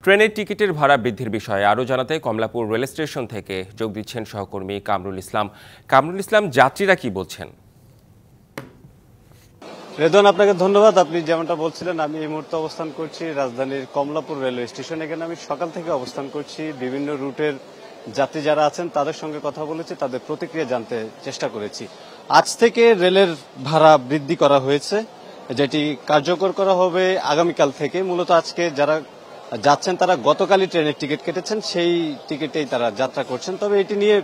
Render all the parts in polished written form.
ট্রেনের টিকিটের ভাড়া বৃদ্ধির বিষয়ে আরও জানাতে কমলাপুর রেল স্টেশন থেকে যোগ দিচ্ছেন সহকর্মী কামরুল ইসলাম। কামরুল ইসলাম, যাত্রীরা কি বলছেন? রেদওয়ান, আপনাকে ধন্যবাদ। আপনি যেমনটা বলছিলেন, আমি এই মুহূর্তে অবস্থান করছি রাজধানীর কমলাপুর রেলওয়ে স্টেশন। এখানে আমি সকাল থেকে অবস্থান করছি। বিভিন্ন রুটের যাত্রী যারা আছেন তাদের সঙ্গে কথা বলেছি, তাদের প্রতিক্রিয়া জানতে চেষ্টা করেছি। আজ থেকে রেলের ভাড়া বৃদ্ধি করা হয়েছে, যেটি কার্যকর করা হবে আগামীকাল থেকে। মূলত আজকে যারা যাচ্ছেন তারা গতকালই ট্রেনের টিকিট কেটেছেন, সেই টিকিটেই তারা যাত্রা করছেন। তবে এটি নিয়ে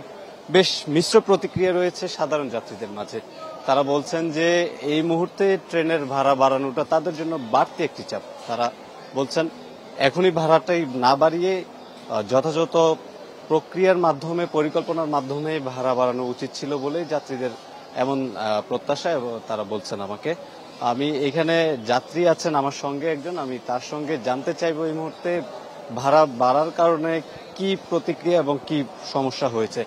বেশ মিশ্র প্রতিক্রিয়া রয়েছে সাধারণ যাত্রীদের মাঝে। তারা বলছেন যে এই মুহূর্তে ট্রেনের ভাড়া বাড়ানোটা তাদের জন্য বাড়তি একটি চাপ। তারা বলছেন এখনই ভাড়াটাই না বাড়িয়ে যথাযথ প্রক্রিয়ার মাধ্যমে, পরিকল্পনার মাধ্যমে ভাড়া বাড়ানো উচিত ছিল বলে যাত্রীদের এমন প্রত্যাশা। এবং তারা বলছেন আমাকে, আমি এখানে যাত্রী আছেন আমার সঙ্গে একজন, আমি তার সঙ্গে জানতে চাইবো এই মুহূর্তে ভাড়া বাড়ার কারণে কি প্রতিক্রিয়া এবং কি সমস্যা হয়েছে।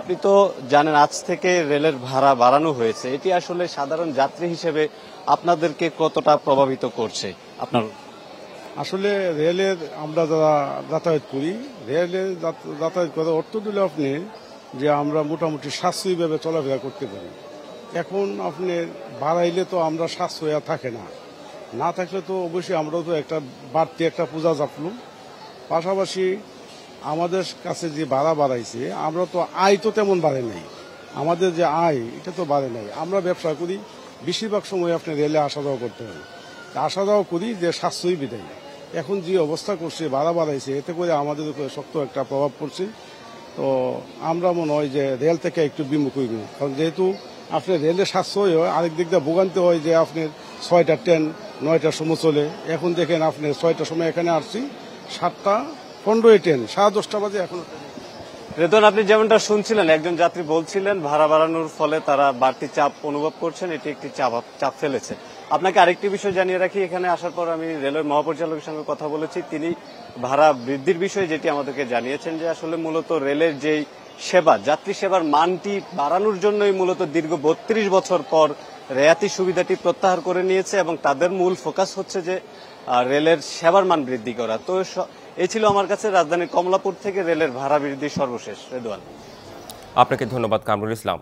আপনি তো জানেন আজ থেকে রেলের ভাড়া বাড়ানো হয়েছে, এটি আসলে সাধারণ যাত্রী হিসেবে আপনাদেরকে কতটা প্রভাবিত করছে? আপনার আসলে রেলের আমরা যারা যাতায়াত করি, রেলের যাতায়াত করে অর্থ দিলে আপনি যে আমরা মোটামুটি সাশ্রয়ীভাবে চলাফেরা করতে পারি। এখন আপনি বাড়াইলে তো আমরা সাশ্রয় থাকে না থাকলে তো অবশ্যই আমরাও তো একটা বাড়তি একটা পূজা চাপলুম। পাশাপাশি আমাদের কাছে যে ভাড়া বাড়াইছে, আমরা তো আয় তো তেমন বাড়ে নাই, আমাদের যে আয় এটা তো বাড়ে নাই। আমরা ব্যবসা করি, বেশিরভাগ সময় আপনি রেলে আসা যাওয়া করতে হয়, আসা যাওয়া করি যে সাশ্রয়ী বিদায়। এখন যে অবস্থা করছে, ভাড়া বাড়াইছে, এতে করে আমাদের উপরে শক্ত একটা প্রভাব পড়ছে। তো আমরা মনে হয় যে রেল থেকে একটু বিমুখ হইব, কারণ যেহেতু আপনার রেলের সাশ্রয় হয়, আরেক দিক দিয়ে ভোগান্তি হয় যে আপনার 6টা ট্রেন 9টার সময় চলে। এখন দেখেন আপনি 6টার সময় এখানে আসছি, 7:15 ট্রেন, 10:30 বাজে এখন। রেদওয়ান, আপনি যেমনটা শুনছিলেন, একজন যাত্রী বলছিলেন ভাড়া বাড়ানোর ফলে তারা বাড়তি চাপ অনুভব করছেন, এটি একটি চাপ ফেলেছে। আপনাকে আরেকটি বিষয় জানিয়ে রাখি, এখানে আসার পর আমি রেলওয়ে মহাপরিচালকের সঙ্গে কথা বলেছি। তিনি ভাড়া বৃদ্ধির বিষয়ে যেটি আমাদেরকে জানিয়েছেন যে আসলে মূলত রেলের যেই সেবা, যাত্রী সেবার মানটি বাড়ানোর জন্যই মূলত দীর্ঘ 32 বছর পর রেয়াতি সুবিধাটি প্রত্যাহার করে নিয়েছে এবং তাদের মূল ফোকাস হচ্ছে যে রেলের সেবার মান বৃদ্ধি করা। তো এই ছিল আমার কাছে রাজধানীর কমলাপুর থেকে রেলের ভাড়া বৃদ্ধির সর্বশেষ। রেদওয়ান, আপনাকে ধন্যবাদ কামরুল ইসলাম।